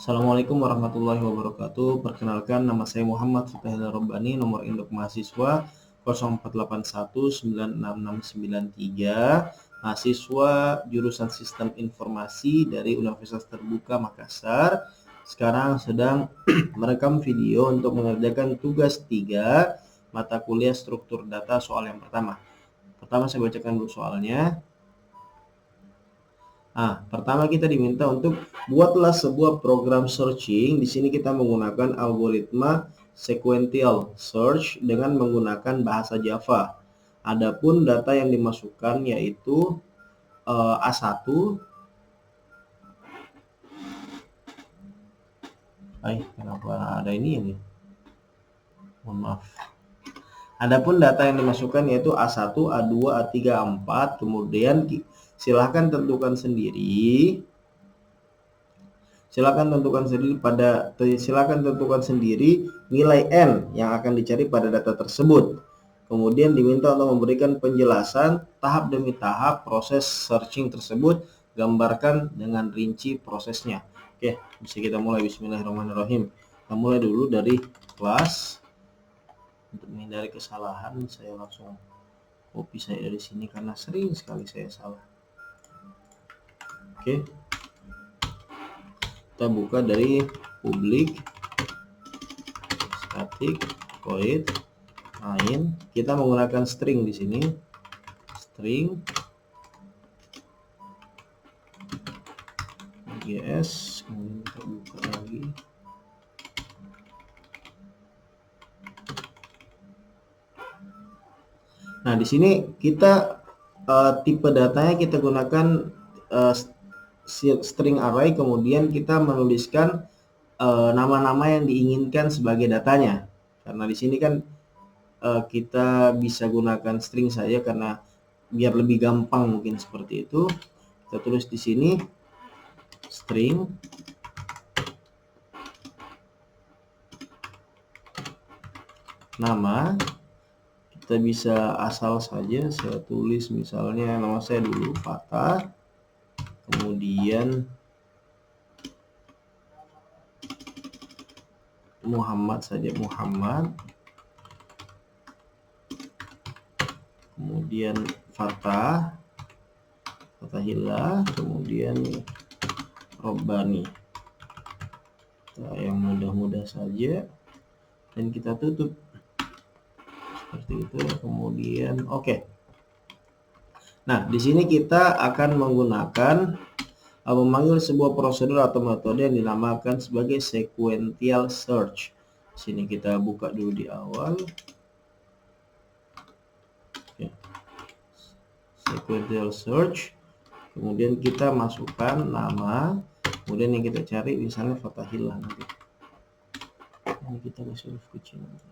Assalamualaikum warahmatullahi wabarakatuh. Perkenalkan, nama saya Muhammad Fatahil Robbani, nomor induk mahasiswa 0481966693, mahasiswa jurusan Sistem Informasi dari Universitas Terbuka Makassar. Sekarang sedang merekam video untuk mengerjakan tugas 3 mata kuliah struktur data soal yang pertama. Pertama saya bacakan dulu soalnya. Pertama kita diminta untuk buatlah sebuah program searching. Di sini kita menggunakan algoritma sequential search dengan menggunakan bahasa Java. Adapun data yang dimasukkan yaitu A1. Kenapa ada ini ya? Mohon maaf. Adapun data yang dimasukkan yaitu A1, A2, A3, A4. Kemudian silahkan tentukan sendiri. Silakan tentukan sendiri nilai n yang akan dicari pada data tersebut. Kemudian diminta untuk memberikan penjelasan tahap demi tahap proses searching tersebut, gambarkan dengan rinci prosesnya. Oke, bisa kita mulai. Bismillahirrahmanirrahim. Kita mulai dulu dari kelas. Untuk menghindari kesalahan, saya langsung copy saya dari sini karena sering sekali saya salah. Oke. Kita buka dari public static void main. Kita menggunakan string di sini. String gs, kemudian kita buka lagi. Nah, di sini kita tipe datanya kita gunakan string array, kemudian kita menuliskan nama-nama yang diinginkan sebagai datanya. Karena di sini kan kita bisa gunakan string saja karena biar lebih gampang, mungkin seperti itu. Kita tulis di sini string nama. Kita bisa asal saja, saya tulis misalnya nama saya dulu Fatah, kemudian Muhammad saja, Muhammad, kemudian Fatahillah, kemudian Robbani. Yang mudah-mudah saja dan kita tutup seperti itu. Kemudian oke. Nah, di sini kita akan menggunakan memanggil sebuah prosedur atau metode yang dinamakan sebagai sequential search. Di sini kita buka dulu di awal. Oke. Sequential search. Kemudian kita masukkan nama, kemudian yang kita cari misalnya Fatahillah nanti. Ini kita kasih huruf kecil nanti.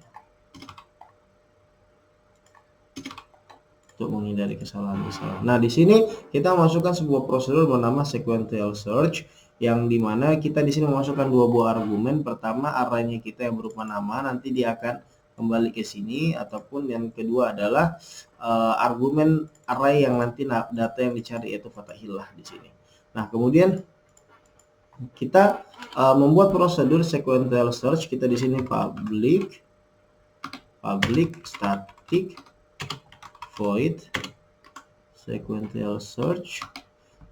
Untuk menghindari kesalahan-kesalahan. Nah, di sini kita masukkan sebuah prosedur bernama sequential search, yang dimana kita di sini memasukkan dua buah argumen. Pertama, arraynya kita yang berupa nama, nanti dia akan kembali ke sini, ataupun yang kedua adalah argumen array yang nanti data yang dicari yaitu Fatahillah di sini. Nah, kemudian kita membuat prosedur sequential search. Kita di sini public static void sequential search.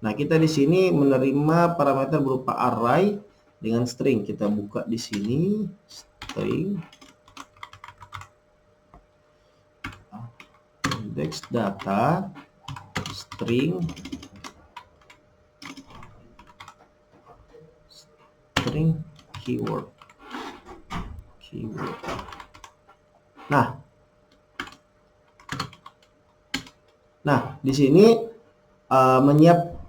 Nah, kita di sini menerima parameter berupa array dengan string. Kita buka di sini string index data string keyword. Nah, di sini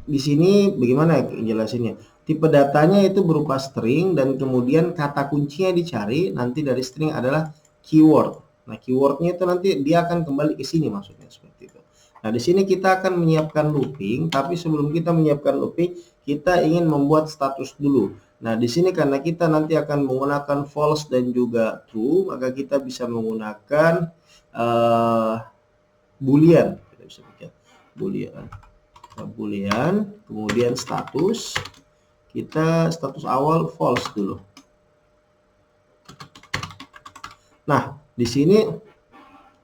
di sini bagaimana jelasinnya? Tipe datanya itu berupa string dan kemudian kata kuncinya dicari nanti dari string adalah keyword. Nah, keywordnya itu nanti dia akan kembali ke sini, maksudnya seperti itu. Nah, di sini kita akan menyiapkan looping, tapi sebelum kita menyiapkan looping, kita ingin membuat status dulu. Nah, di sini karena kita nanti akan menggunakan false dan juga true, maka kita bisa menggunakan boolean. Boolean, kemudian status, kita status awal false dulu. Nah, di sini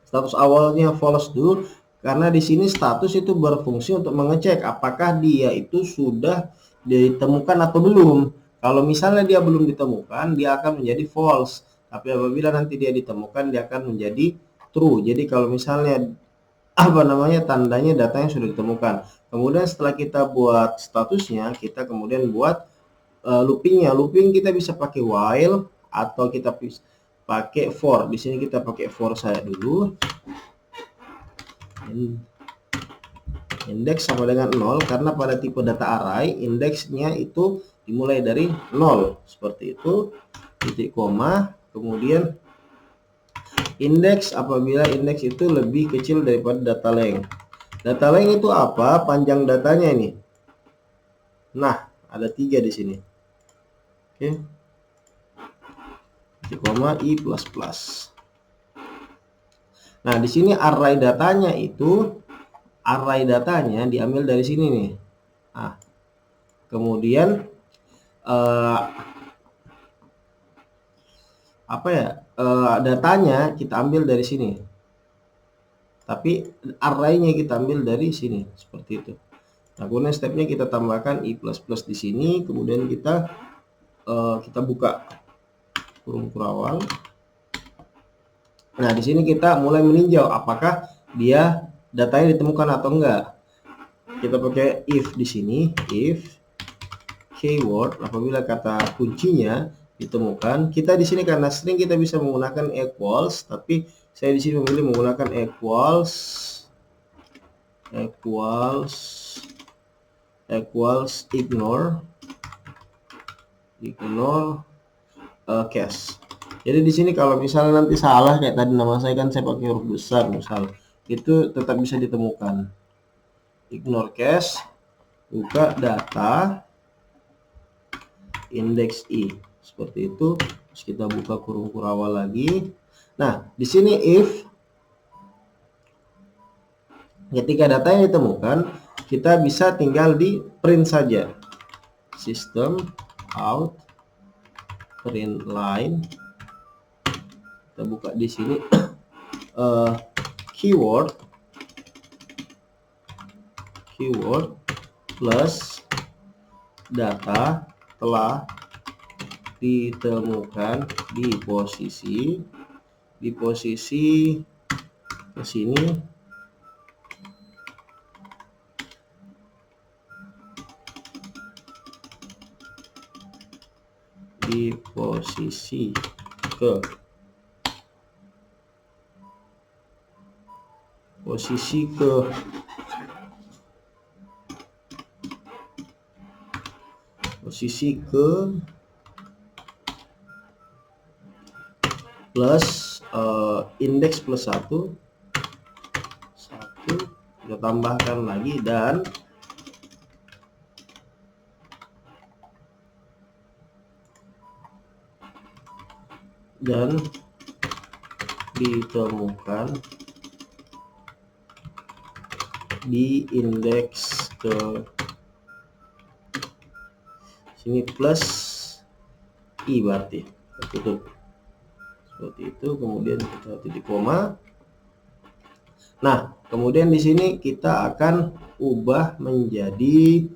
status awalnya false dulu karena di sini status itu berfungsi untuk mengecek apakah dia itu sudah ditemukan atau belum. Kalau misalnya dia belum ditemukan, dia akan menjadi false. Tapi apabila nanti dia ditemukan, dia akan menjadi true. Jadi kalau misalnya tandanya datanya sudah ditemukan. Kemudian setelah kita buat statusnya, kita kemudian buat loopingnya. Looping kita bisa pakai while atau kita pakai for. Di sini kita pakai for saya dulu. Indeks sama dengan 0 karena pada tipe data array indeksnya itu dimulai dari 0 seperti itu, titik koma, kemudian indeks apabila indeks itu lebih kecil daripada data length. Data length itu apa? Panjang datanya ini. Nah, ada 3 di sini. Oke. Titik koma i plus plus. Nah, di sini array datanya diambil dari sini nih. Nah, kemudian datanya kita ambil dari sini. Tapi array-nya kita ambil dari sini seperti itu. Nah, kemudian stepnya kita tambahkan i plus plus di sini, kemudian kita buka kurung kurawal. Nah, di sini kita mulai meninjau apakah dia datanya ditemukan atau enggak. Kita pakai if di sini, if keyword apabila kata kuncinya ditemukan. Kita di sini karena string kita bisa menggunakan equals, tapi saya di sini memilih menggunakan equals ignore case. Jadi di sini kalau misalnya nanti salah kayak tadi nama saya kan saya pakai huruf besar misal, itu tetap bisa ditemukan. Ignore case, buka data index i seperti itu. Terus kita buka kurung kurawal lagi. Nah, di sini if ketika datanya ditemukan, kita bisa tinggal di print saja. System out print line. Kita buka di sini keyword plus data telah ditemukan di posisi ke sini di posisi ke plus indeks plus 1 kita tambahkan lagi dan ditemukan di indeks ke sini plus i berarti tutup seperti itu, kemudian kita titik koma. Nah, kemudian di sini kita akan ubah menjadi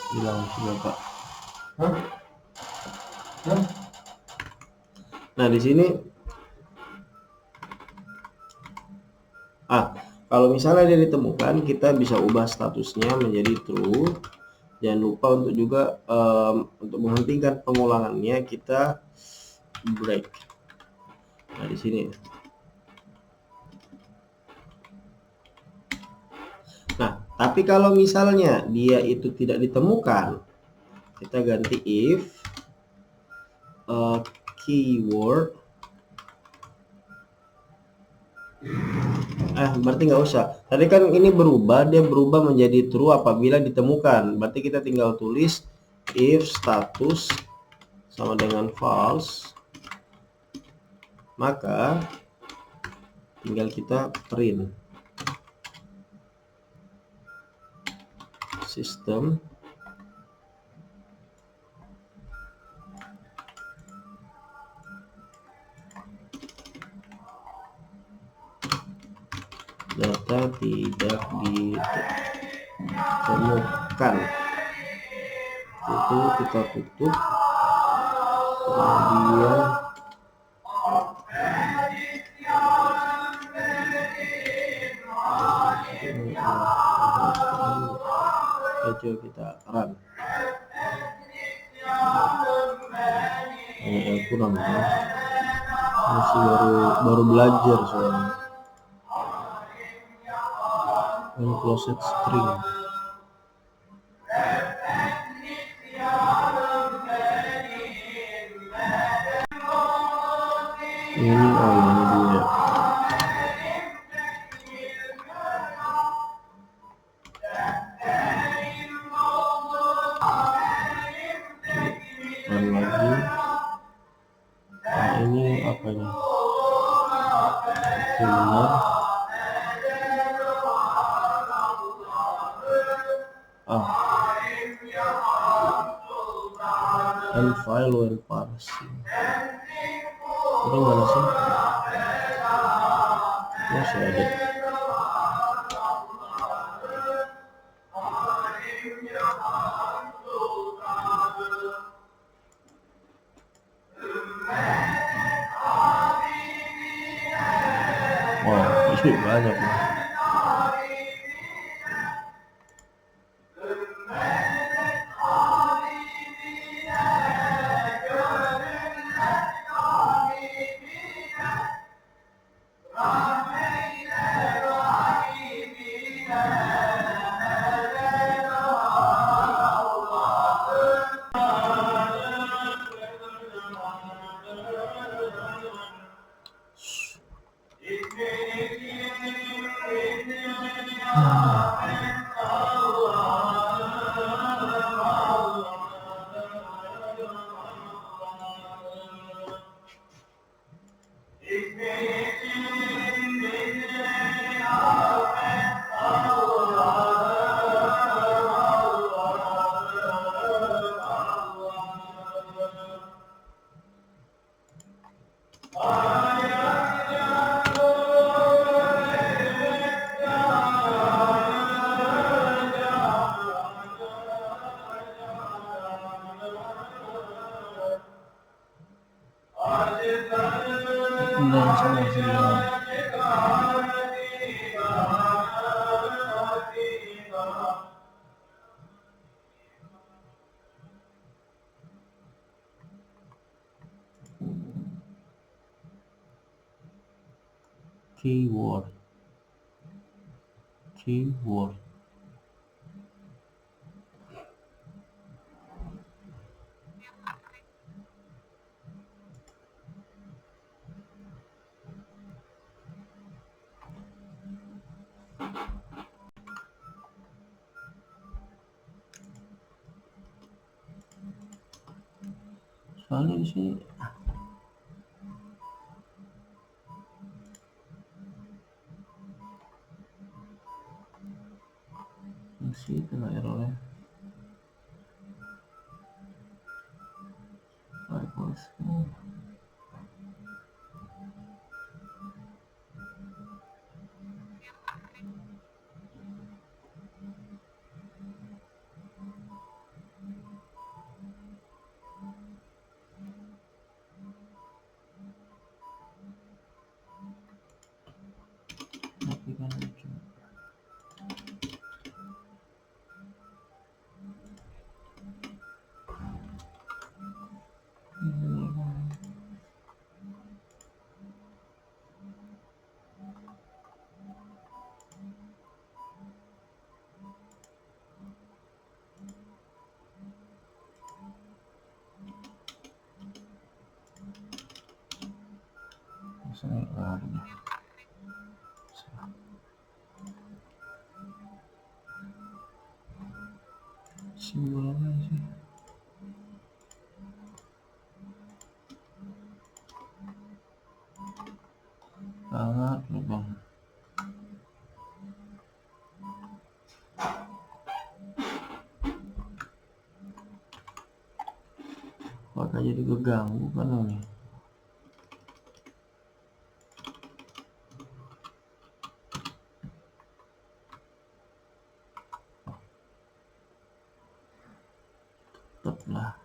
bilang sudah Pak. Nah, di sini kalau misalnya dia ditemukan, kita bisa ubah statusnya menjadi true. Jangan lupa untuk juga untuk menghentikan pengulangannya kita break. Nah, di sini. Nah, tapi kalau misalnya dia itu tidak ditemukan, kita ganti if keyword berarti nggak usah. Tadi kan ini dia berubah menjadi true apabila ditemukan. Berarti kita tinggal tulis if status sama dengan false, maka tinggal kita print. Sistem data tidak ditemukan, itu kita tutup, kemudian coba kita run. Yang kurang ya, masih baru belajar soalnya. Closed string. Ini dia. Dan lagi. Nah, ini apanya? Benar. And file when parsing. Ini mana sih? Masih ada. Wah, ini banyak nih. Keyword. Soalnya di sini masih kena errornya. Tapi kan lucu. Saya lari. Simbolnya sih. Sangat lupa. jadi keganggu kan ini. Tetaplah.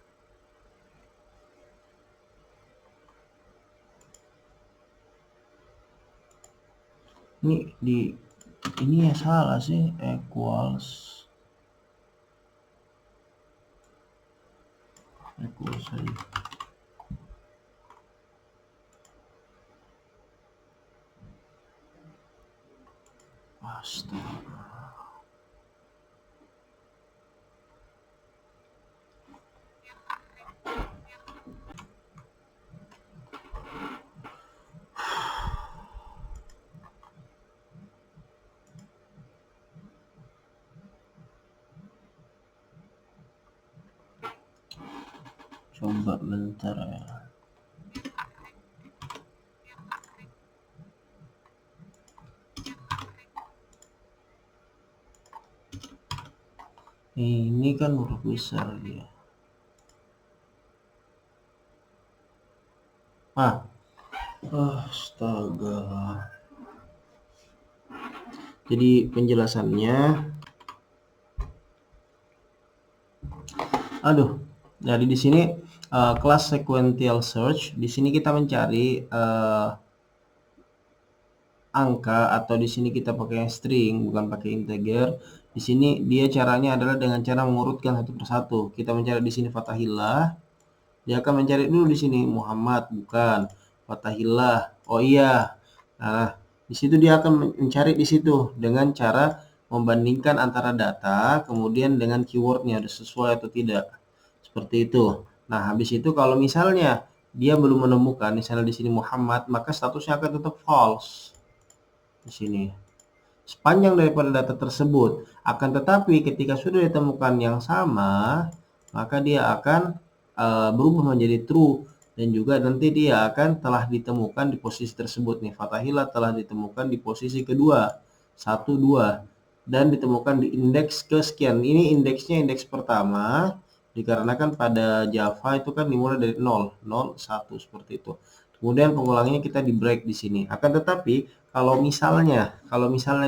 Ini ya salah sih, equals saja. Astaga. Coba bentar ya. Ini kan huruf besar dia. Astaga. Jadi penjelasannya, dari di sini kelas sequential search. Di sini kita mencari angka, atau di sini kita pakai string, bukan pakai integer. Di sini dia caranya adalah dengan cara mengurutkan satu persatu. Kita mencari di sini Fathahillah. Dia akan mencari dulu di sini Muhammad, bukan Fathahillah. Oh iya. Nah, di situ dia akan mencari di situ dengan cara membandingkan antara data, kemudian dengan keywordnya ada sesuai atau tidak. Seperti itu. Nah, habis itu kalau misalnya dia belum menemukan, misalnya di sini Muhammad, maka statusnya akan tetap false. Di sini sepanjang daripada data tersebut. Akan tetapi ketika sudah ditemukan yang sama, maka dia akan berubah menjadi true, dan juga nanti dia akan telah ditemukan di posisi tersebut nih. Fathahillah telah ditemukan di posisi kedua 1, 2, dan ditemukan di indeks kesekian. Ini indeksnya indeks pertama, dikarenakan pada Java itu kan dimulai dari 0, 0, 1 seperti itu. Kemudian pengulangannya kita di break di sini. Akan tetapi kalau misalnya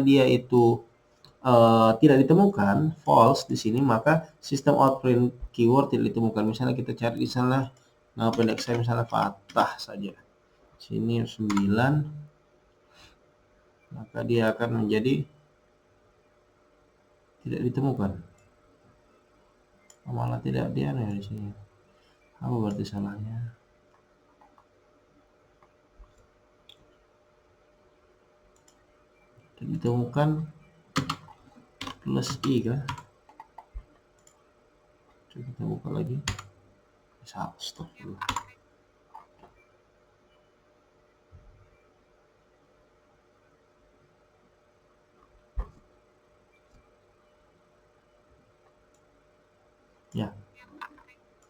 dia itu tidak ditemukan, false di sini, maka sistem outprint keyword tidak ditemukan. Misalnya kita cari di sana nama pendek saya misalnya Fatah saja. Sini 9, maka dia akan menjadi tidak ditemukan. Malah tidak dia di sini. Apa berarti salahnya? Tidak ditemukan plus i kan? Coba kita buka lagi. Stop dulu.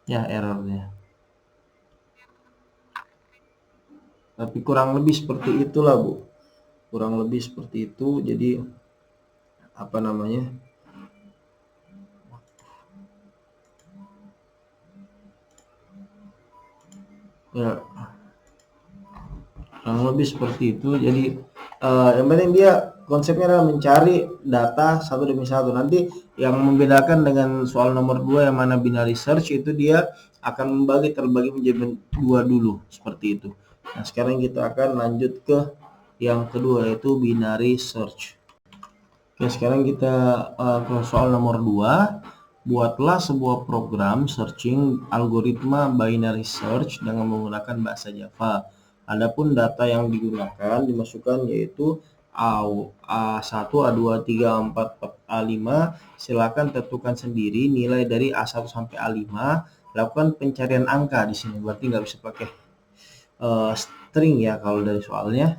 Ya errornya. Tapi kurang lebih seperti itulah, Bu. Kurang lebih seperti itu. Jadi apa namanya? Ya, kurang lebih seperti itu. Jadi yang penting dia konsepnya adalah mencari data satu demi satu. Nanti yang membedakan dengan soal nomor 2 yang mana binary search, itu dia akan terbagi menjadi 2 dulu, seperti itu. Nah, sekarang kita akan lanjut ke yang kedua, yaitu binary search. Oke, sekarang kita ke soal nomor 2. Buatlah sebuah program searching algoritma binary search dengan menggunakan bahasa Java. Adapun data yang digunakan dimasukkan yaitu A1, A2, A3, A4, A5. Silakan tentukan sendiri nilai dari A1 sampai A5. Lakukan pencarian angka di sini. Berarti nggak bisa pakai string ya kalau dari soalnya.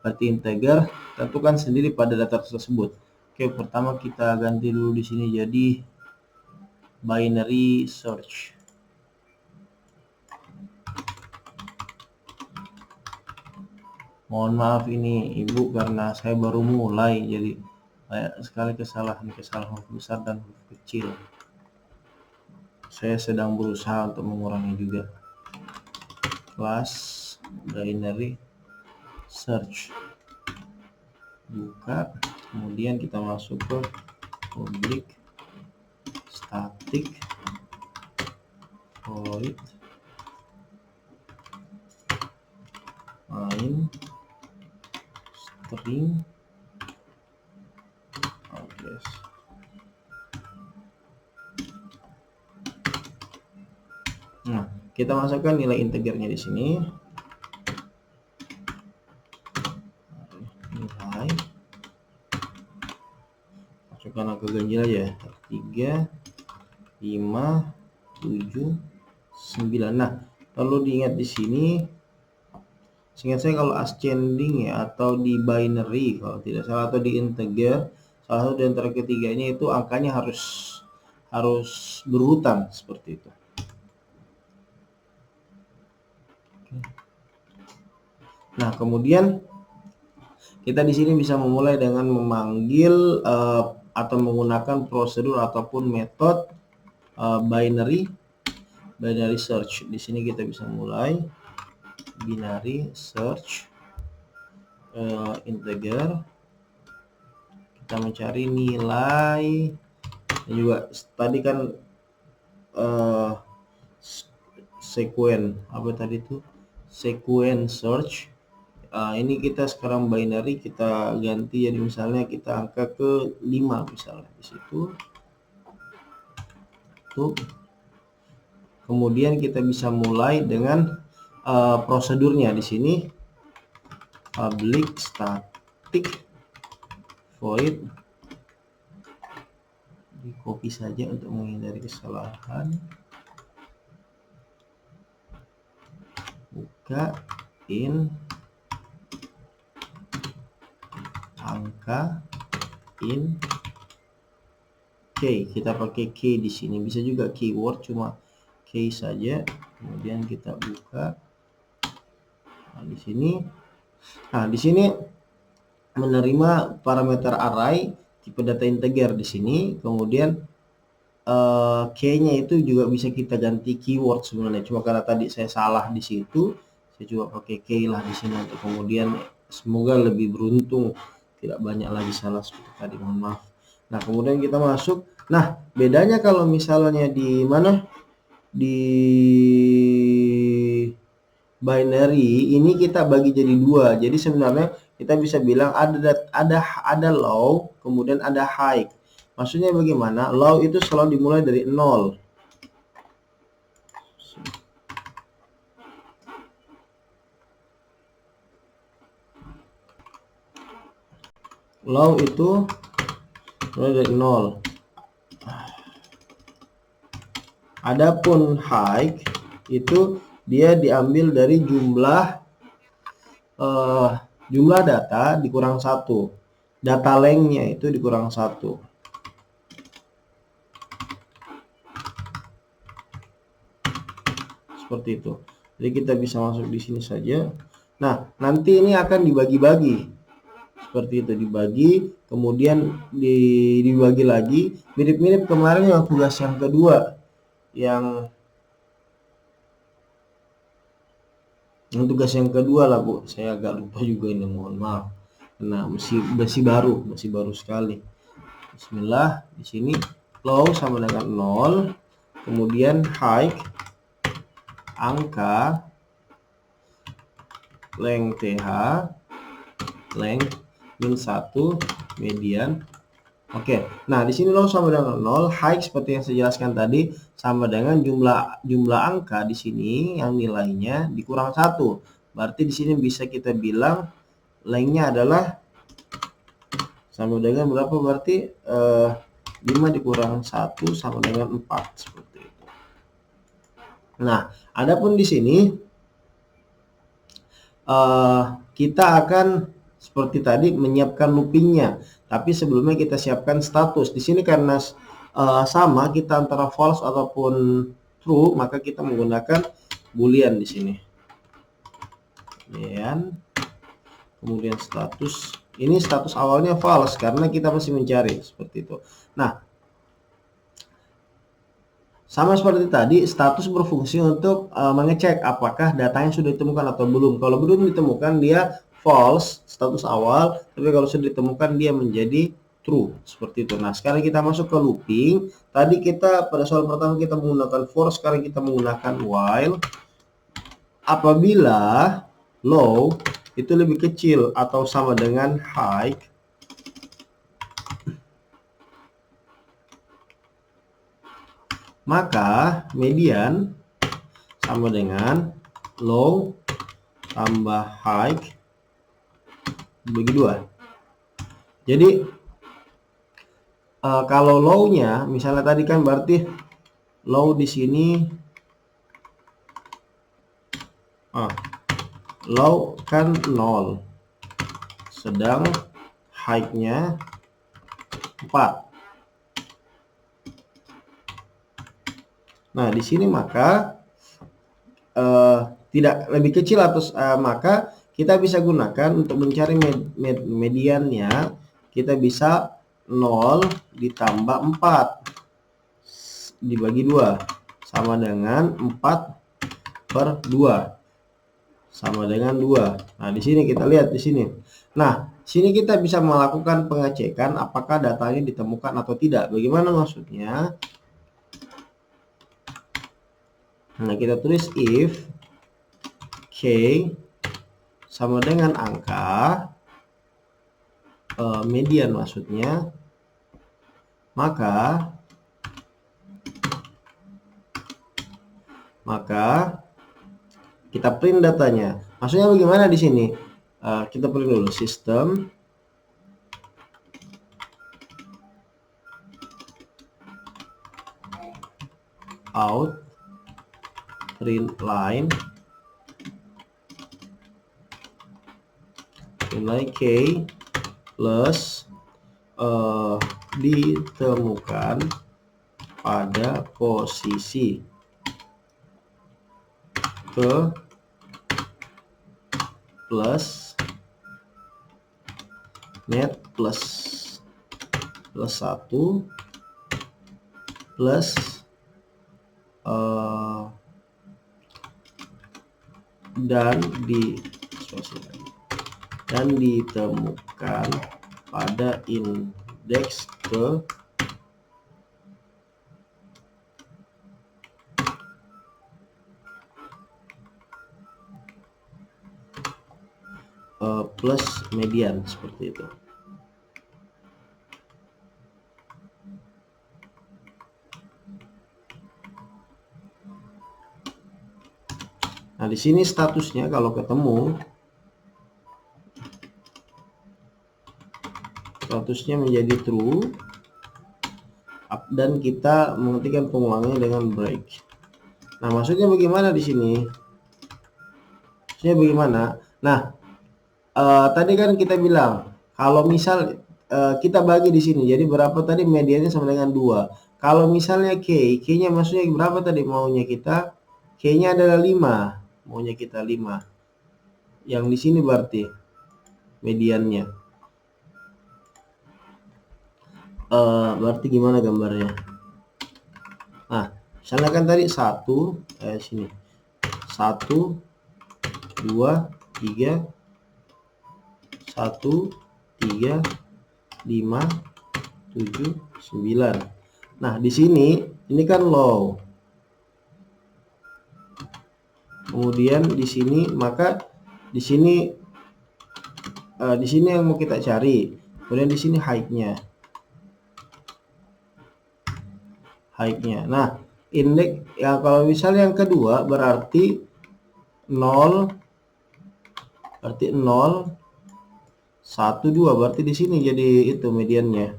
Berarti integer. Tentukan sendiri pada data tersebut. Oke, pertama kita ganti dulu di sini jadi binary search. Mohon maaf ini Ibu karena saya baru mulai, jadi banyak sekali kesalahan huruf besar dan huruf kecil. Saya sedang berusaha untuk mengurangi juga. kelas binary search, buka, kemudian kita masuk ke public static void main string address. Nah, kita masukkan nilai integernya di sini. Nilai masukkan angka ganjil aja, 3, 5, 7, 9. Nah, perlu diingat di sini, seingat saya kalau ascending ya, atau di binary kalau tidak salah, atau di integer, salah satu di antara ketiganya itu angkanya harus berurutan seperti itu. Nah, kemudian kita di sini bisa memulai dengan memanggil atau menggunakan prosedur ataupun metode binary search. Di sini kita bisa mulai binary search integer. Kita mencari nilai. Dan juga tadi kan sequence apa tadi itu? Sequence search. Ini kita sekarang binary, kita ganti jadi misalnya kita angka ke 5 misalnya di situ. Tuh. Kemudian kita bisa mulai dengan prosedurnya di sini, public static void, di copy saja untuk menghindari kesalahan, buka in angka in key, kita pakai key di sini, bisa juga keyword cuma key saja. Kemudian kita buka. Nah, di sini menerima parameter array tipe data integer di sini. Kemudian key-nya itu juga bisa kita ganti keyword sebenarnya, cuma karena tadi saya salah di situ, saya coba pakai key lah di sini untuk kemudian semoga lebih beruntung, tidak banyak lagi salah seperti tadi, mohon maaf. Nah, kemudian kita masuk. Nah, bedanya kalau misalnya di mana, di binary ini kita bagi jadi 2. Jadi sebenarnya kita bisa bilang ada low, kemudian ada high. Maksudnya bagaimana? Low itu selalu dimulai dari 0. Low itu mulai dari 0. Adapun high itu dia diambil dari jumlah data dikurang 1. Data length-nya itu dikurang 1. Seperti itu. Jadi kita bisa masuk di sini saja. Nah, nanti ini akan dibagi-bagi. Seperti itu, dibagi, kemudian dibagi lagi, mirip-mirip kemarin yang tugas yang kedua, yang tugas yang kedua lah Bu, saya agak lupa juga ini, mohon maaf, nah masih baru sekali. Bismillah. Di sini low sama dengan 0, kemudian high angka, length th, length min 1, median. Oke, nah di sini low sama dengan 0, high seperti yang saya jelaskan tadi sama dengan jumlah angka di sini yang nilainya dikurang 1. Berarti di sini bisa kita bilang length-nya adalah sama dengan berapa? Berarti 5 dikurang 1 sama dengan 4, seperti itu. Nah, adapun di sini kita akan seperti tadi menyiapkan loopingnya, tapi sebelumnya kita siapkan status. Di sini karena sama kita antara false ataupun true, maka kita menggunakan boolean di sini. Boolean, kemudian status. Ini status awalnya false karena kita masih mencari, seperti itu. Nah, Sama seperti tadi, status berfungsi untuk mengecek apakah datanya sudah ditemukan atau belum. Kalau belum ditemukan dia false, status awal, tapi kalau sudah ditemukan dia menjadi true, seperti itu. Nah, sekarang kita masuk ke looping. Tadi kita pada soal pertama kita menggunakan for, sekarang kita menggunakan while. Apabila low itu lebih kecil atau sama dengan high, maka median sama dengan low tambah high bagi 2. Jadi kalau low-nya misalnya tadi kan berarti low di sini low kan 0, sedang high-nya 4. Nah, di sini maka tidak lebih kecil atau maka kita bisa gunakan untuk mencari mediannya, kita bisa 0 ditambah 4 dibagi 2 sama dengan 4/2 sama dengan 2. Nah, di sini kita lihat di sini. Nah, sini kita bisa melakukan pengecekan apakah datanya ditemukan atau tidak. Bagaimana maksudnya? Nah, kita tulis if k sama dengan angka median maksudnya, maka kita print datanya. Maksudnya bagaimana di sini? Kita print dulu sistem out print line nilai k plus ditemukan pada posisi ke plus net plus 1 plus dan ditemukan pada indeks ke plus median, seperti itu. Nah, di sini statusnya kalau ketemu, statusnya menjadi true dan kita mengetikkan pengulangannya dengan break. Nah, maksudnya bagaimana di sini? Maksudnya bagaimana? Nah, tadi kan kita bilang kalau misal kita bagi di sini, jadi berapa tadi mediannya sama dengan 2. Kalau misalnya k-nya maksudnya berapa tadi maunya kita? K-nya adalah 5, maunya kita 5. Yang di sini berarti mediannya. Berarti gimana gambarnya? Nah, misalnya kan tadi 1 sini 1 2 3 1 3 5 7 9. Nah, di sini ini kan low. Kemudian di sini maka di sini yang mau kita cari. Kemudian di sini high-nya. Nah, indeks ya kalau misalnya yang kedua berarti 0 1 2 berarti di sini jadi itu mediannya.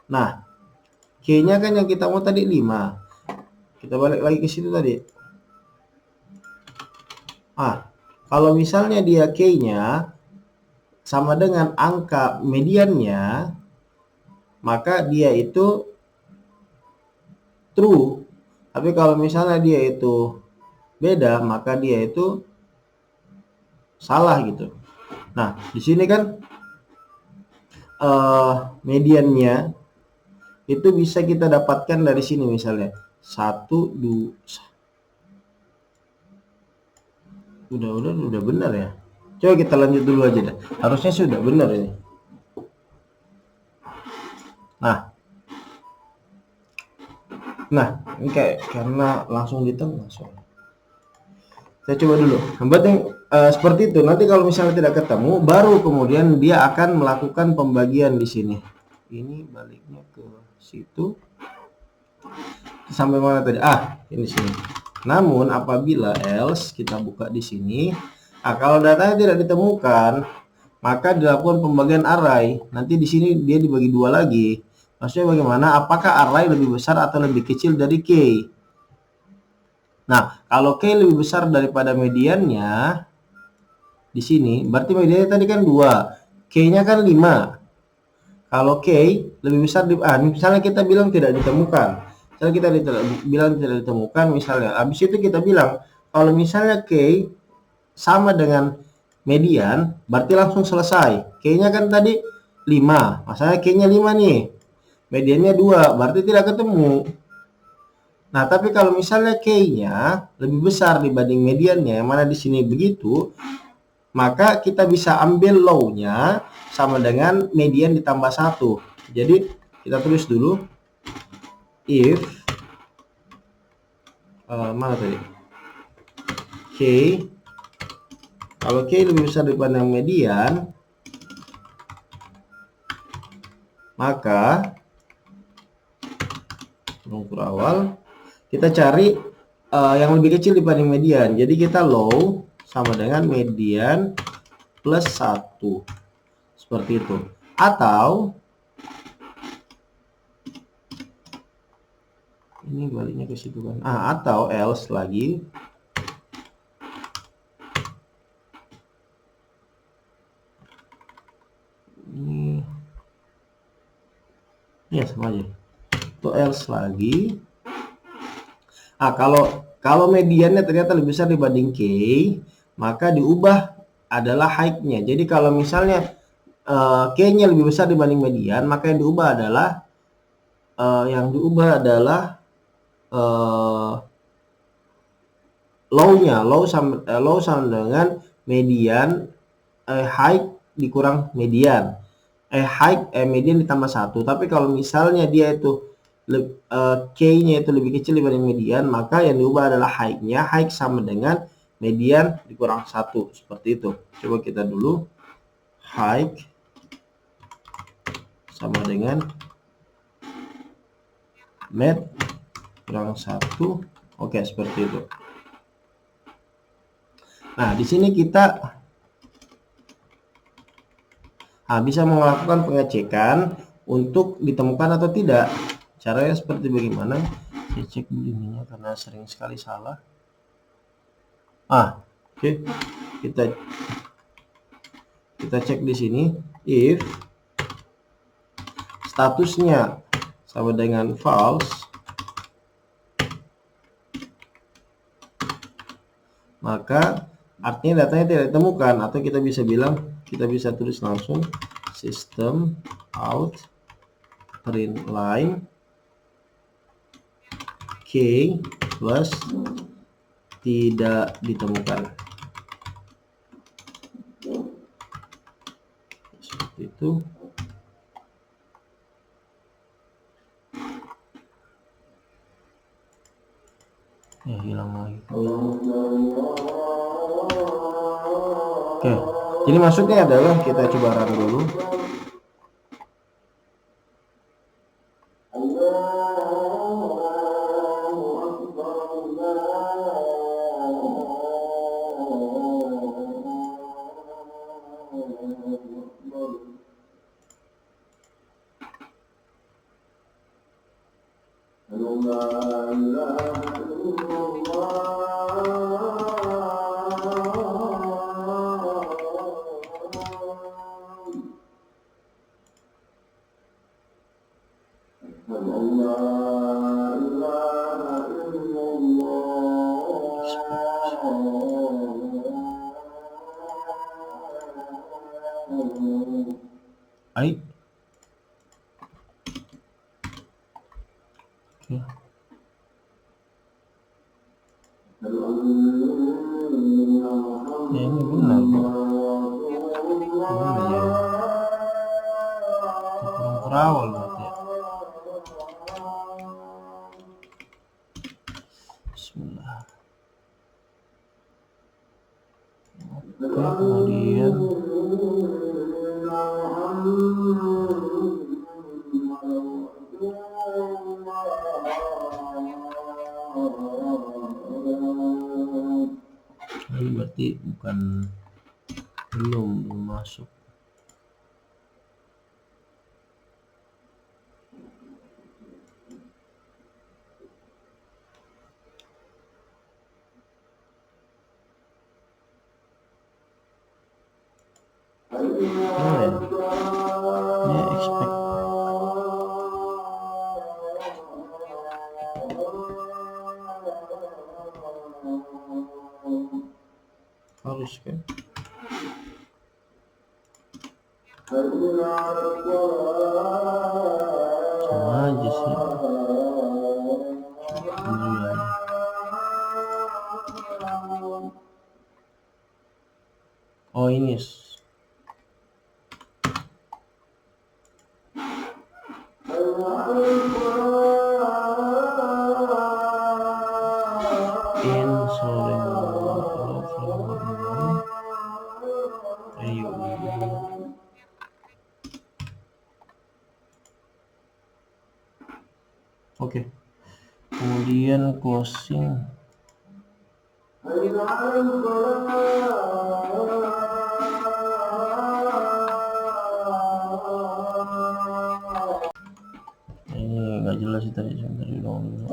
Nah, k-nya kan yang kita mau tadi 5. Kita balik lagi ke situ tadi. Kalau misalnya dia k-nya sama dengan angka mediannya, maka dia itu true. Tapi kalau misalnya dia itu beda, maka dia itu salah gitu. Nah, di sini kan mediannya itu bisa kita dapatkan dari sini misalnya 1 2 udah benar ya. Coba kita lanjut dulu aja dah. Harusnya sudah benar ini. Nah, ini kayak karena langsung di tengah soalnya. Saya coba dulu. Yang penting seperti itu. Nanti kalau misalnya tidak ketemu, baru kemudian dia akan melakukan pembagian di sini. Ini baliknya ke situ. Sampai mana tadi? Ini sini. Namun apabila else kita buka di sini, kalau datanya tidak ditemukan, maka dilakukan pembagian array. Nanti di sini dia dibagi dua lagi. Maksudnya bagaimana? Apakah array lebih besar atau lebih kecil dari k? Nah, kalau k lebih besar daripada mediannya di sini, berarti mediannya tadi kan 2, k-nya kan 5. Kalau k lebih besar misalnya kita bilang tidak ditemukan. Misalnya kita bilang tidak ditemukan, misalnya habis itu kita bilang kalau misalnya k sama dengan median, berarti langsung selesai. K-nya kan tadi 5, masalahnya k-nya 5 nih, mediannya 2, berarti tidak ketemu. Nah, tapi kalau misalnya k-nya lebih besar dibanding mediannya, yang mana di sini begitu, maka kita bisa ambil low-nya sama dengan median ditambah 1. Jadi kita tulis dulu if mana tadi? K, kalau k lebih besar daripada median, maka unsur awal kita cari yang lebih kecil dibanding median. Jadi kita low sama dengan median plus 1. Seperti itu. Atau ini baliknya ke situ kan. Atau else lagi. Ini ya sama aja. Atau else lagi. Kalau mediannya ternyata lebih besar dibanding k, maka diubah adalah height-nya. Jadi kalau misalnya k-nya lebih besar dibanding median, maka yang diubah adalah low-nya. Low sama dengan median height dikurang median. Median ditambah 1. Tapi kalau misalnya dia itu k-nya itu lebih kecil dibanding median, maka yang diubah adalah height-nya. Height sama dengan median dikurang 1. Seperti itu. Coba kita dulu. Height sama dengan med kurang 1. Oke, seperti itu. Nah, di sini kita bisa melakukan pengecekan untuk ditemukan atau tidak. Caranya seperti bagaimana? Saya cek dulu ininya karena sering sekali salah. Oke. Kita cek di sini if statusnya sama dengan false, maka artinya datanya tidak ditemukan, atau kita bisa bilang, kita bisa tulis langsung system out print line k plus tidak ditemukan. Seperti itu. Ya, hilang lagi. Oke, jadi maksudnya adalah kita coba run dulu. Baik. Oke. Ya ini benar kok. Oh iya. Itu kurang kerawal berarti ya. Bismillah. Oke, kemudian ini berarti belum masuk. Dia expect harus kan? Sama aja sih. Oh ini Oke. Kemudian closing. Ini nggak jelas sih tadi, sebentar dulu.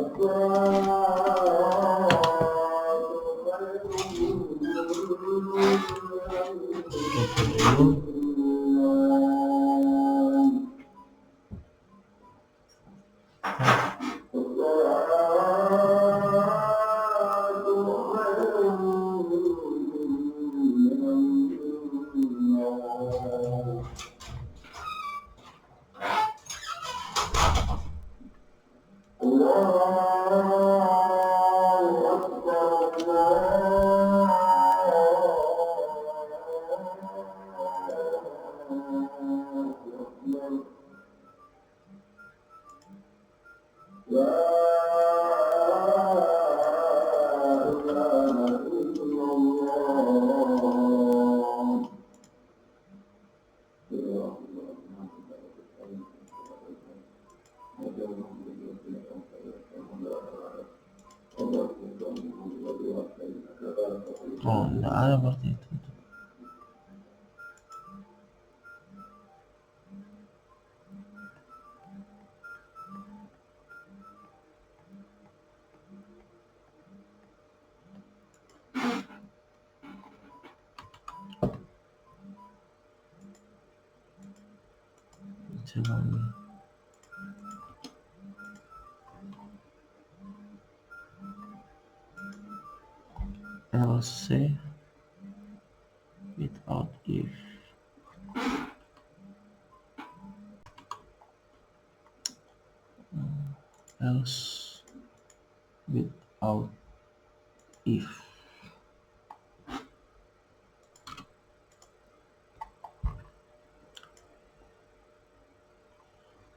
Oh, enggak ada berarti itu. Else without if. Else without if.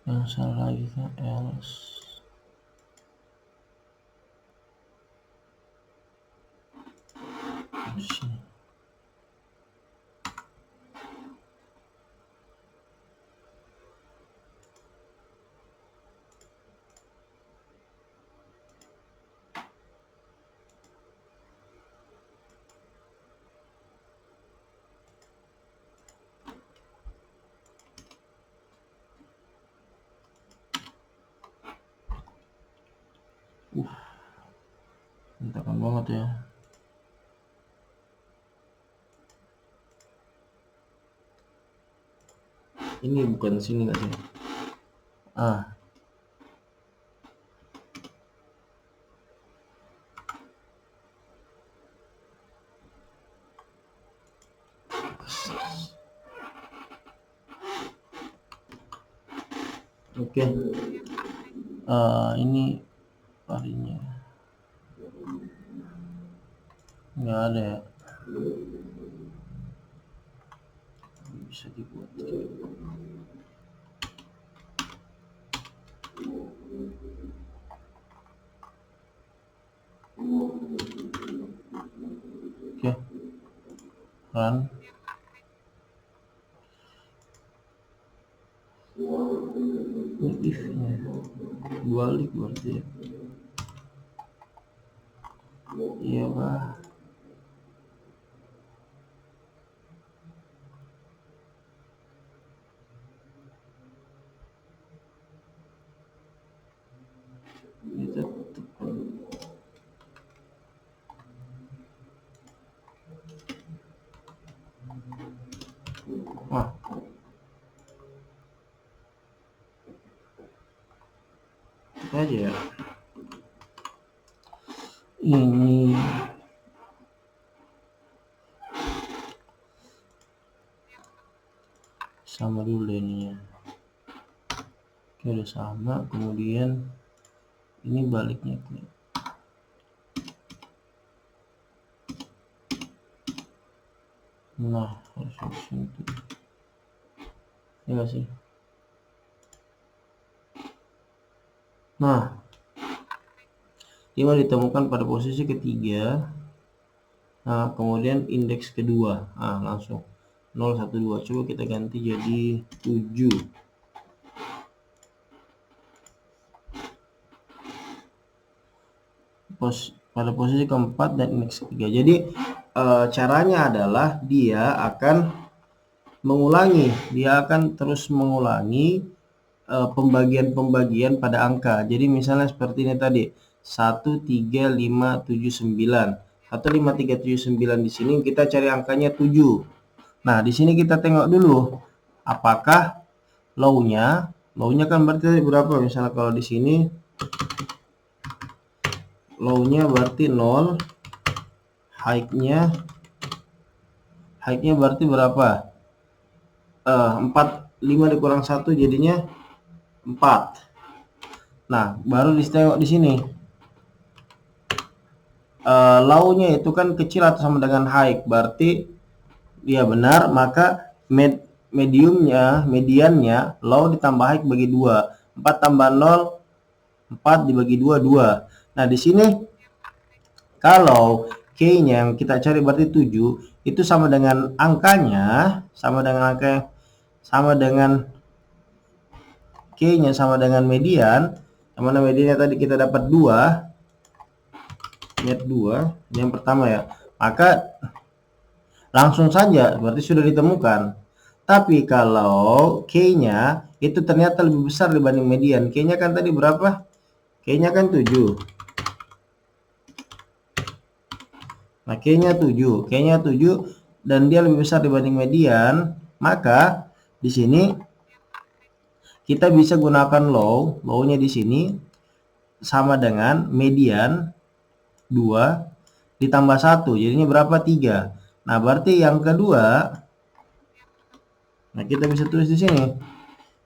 Yang salah lagi kan else. Sini. Berantakan banget ya. Ini bukan sini nggak sih? Oke. Ini varinya. nggak ada ya, bisa dibuat. Oke, run. If-nya balik berarti ya. Iya Pak. Kita wah, kita aja ya. Ini sama dulu deh ininya. Oke, udah sama. Kemudian ini baliknya ke nah, harus itu ya nggak sih. Nah, 5 ditemukan pada posisi ketiga. Nah, kemudian indeks kedua. Nah, langsung 0, 1, 2. Coba kita ganti jadi 7. Pada posisi keempat dan indeks ketiga. Jadi caranya adalah dia akan mengulangi, dia akan terus mengulangi pembagian-pembagian pada angka. Jadi misalnya seperti ini tadi, 13579. 15379 di sini kita cari angkanya 7. Nah, di sini kita tengok dulu apakah low-nya kan berarti berapa? Misalnya kalau di sini low-nya berarti 0, high-nya berarti berapa? 4, 5 dikurang 1 jadinya 4. Nah, baru ditengok di sini. Low-nya itu kan kecil atau sama dengan high, berarti ya benar, maka mediannya low ditambah high bagi 2. 4 tambah 0, 4 dibagi 2, 2. Nah, di sini kalau K-nya yang kita cari berarti 7, itu sama dengan angkanya, sama dengan K-nya sama dengan median. Yang mana mediannya tadi kita dapat 2. Net 2 yang pertama ya, maka langsung saja berarti sudah ditemukan. Tapi kalau K-nya itu ternyata lebih besar dibanding median. K-nya kan tadi berapa? K-nya kan 7. Nah, K-nya 7 dan dia lebih besar dibanding median, maka di sini kita bisa gunakan low-nya di sini sama dengan median 2 ditambah 1, jadinya berapa? 3. Nah, berarti yang kedua, nah kita bisa tulis di sini.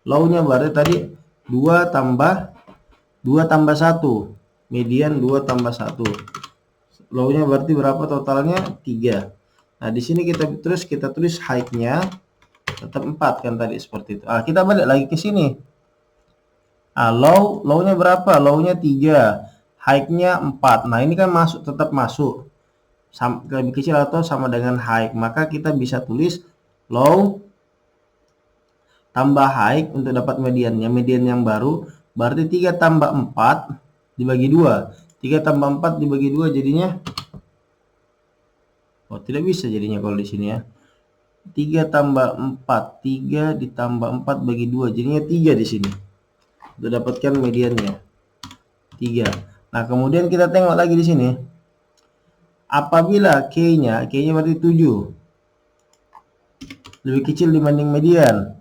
Low-nya berarti tadi 2 tambah 1. Median 2 tambah 1. Low-nya berarti berapa totalnya? 3. Nah, di sini kita tulis high-nya tetap 4 kan tadi seperti itu. Kita balik lagi ke sini. Low-nya berapa? Low-nya 3. High-nya 4. Nah, ini kan tetap masuk. Lebih kecil atau sama dengan high. Maka kita bisa tulis low tambah high untuk dapat mediannya. Median yang baru berarti 3 tambah 4 dibagi 2. 3 tambah 4 dibagi 2 jadinya tidak bisa jadinya kalau di sini ya. 3 tambah 4, 3 ditambah 4 bagi 2 jadinya 3 di sini. Untuk dapatkan mediannya 3. Nah, kemudian kita tengok lagi di sini. Apabila K-nya berarti 7. Lebih kecil dibanding median.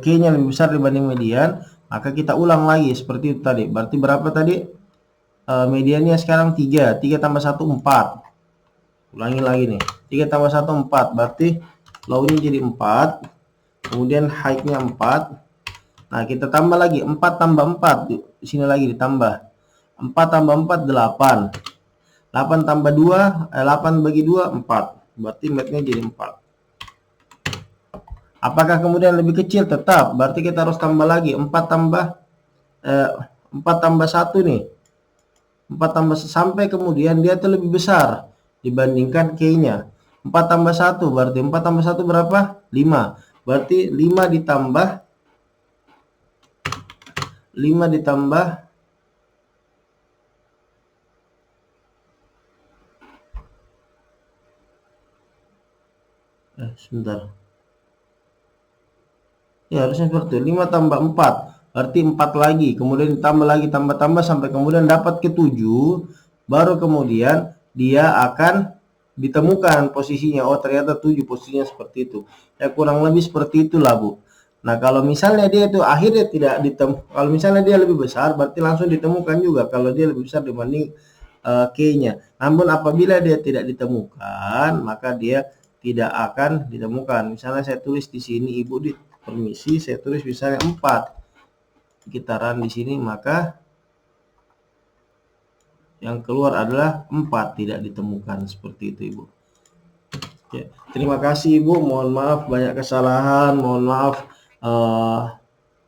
K-nya lebih besar dibanding median, maka kita ulang lagi seperti itu tadi. Berarti berapa tadi? Mediannya sekarang 3. 3 tambah 1, 4. Ulangi lagi nih. 3 tambah 1, 4. Berarti low-nya jadi 4. Kemudian high-nya 4. Nah, kita tambah lagi 4 tambah 4. Di sini lagi ditambah. 4 tambah 4, 8. 8 tambah 2, 8 bagi 2, 4. Berarti matnya jadi 4. Apakah kemudian lebih kecil? Tetap. Berarti kita harus tambah lagi. 4 tambah 1 nih. 4 tambah sampai kemudian dia itu lebih besar dibandingkan K-nya. 4 tambah 1 berarti 4 tambah 1 berapa? 5. Berarti 5 ditambah 5 sebentar. Ya harusnya seperti itu. 5 tambah 4 berarti 4 lagi, kemudian ditambah lagi, tambah sampai kemudian dapat ke 7, baru kemudian dia akan ditemukan posisinya. Oh ternyata 7 posisinya seperti itu. Ya kurang lebih seperti itulah Bu. Nah kalau misalnya dia itu akhirnya tidak ditemukan, kalau misalnya dia lebih besar berarti langsung ditemukan juga kalau dia lebih besar dibanding K-nya. Namun apabila dia tidak ditemukan maka dia tidak akan ditemukan. Misalnya saya tulis di sini Ibu permisi, saya tulis misalnya 4 kita run di sini, maka yang keluar adalah 4, tidak ditemukan. Seperti itu Ibu. Ya, terima kasih Ibu, mohon maaf banyak kesalahan, mohon maaf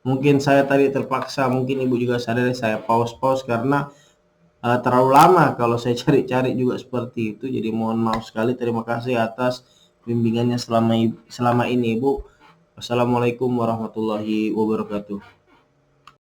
mungkin saya tadi terpaksa, mungkin Ibu juga sadar saya pause karena terlalu lama kalau saya cari-cari juga seperti itu. Jadi mohon maaf sekali, terima kasih atas bimbingannya selama ini Ibu. Wassalamualaikum warahmatullahi wabarakatuh.